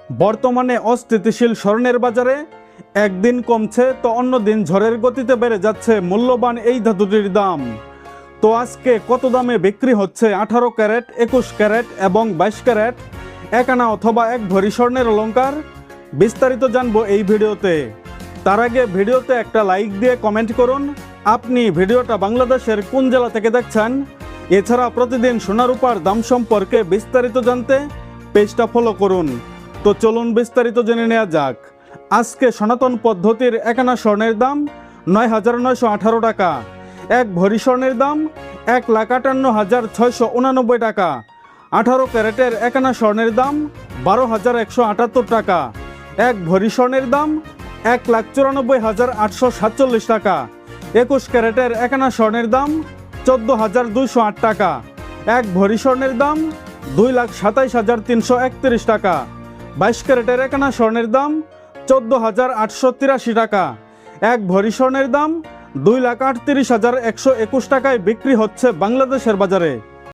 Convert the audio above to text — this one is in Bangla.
বর্তমানে অস্থিতিশীল স্বর্ণের বাজারে একদিন কমছে তো অন্যদিন ঝড়ের গতিতে বেড়ে যাচ্ছে মূল্যবান এই ধাতুটির দাম। তো আজকে কত দামে বিক্রি হচ্ছে 18 ক্যারেট, 21 ক্যারেট এবং 22 ক্যারেট 1 আনা অথবা 1 ভরি স্বর্ণের অলংকার, বিস্তারিত জানবো এই ভিডিওতে। তার আগে ভিডিওতে একটা লাইক দিয়ে কমেন্ট করুন আপনি ভিডিওটা বাংলাদেশের কোন জেলা থেকে দেখছেন। এছাড়া প্রতিদিন সোনা রূপার দাম সম্পর্কে বিস্তারিত জানতে পেজটা ফলো করুন। তো চলুন বিস্তারিত জেনে নেওয়া যাক। আজকে সনাতন পদ্ধতির 1 আনা স্বর্ণের দাম 9,918 টাকা, 1 ভরি স্বর্ণের দাম 1,58,689 টাকা, 18 ক্যারেটের 1 আনা স্বর্ণের দাম 12,178 টাকা, 1 ভরি স্বর্ণের দাম 1,94,847 টাকা, 21 ক্যারেটের 1 আনা স্বর্ণের দাম 14,208 টাকা, 1 ভরি স্বর্ণের দাম 2,27,331 টাকা, 22 ক্যারেটের 1 আনা স্বর্ণের দাম 14,883 টাকা, 1 ভরি স্বর্ণের দাম 2,38,121 টাকায় বিক্রি হচ্ছে বাংলাদেশের বাজারে।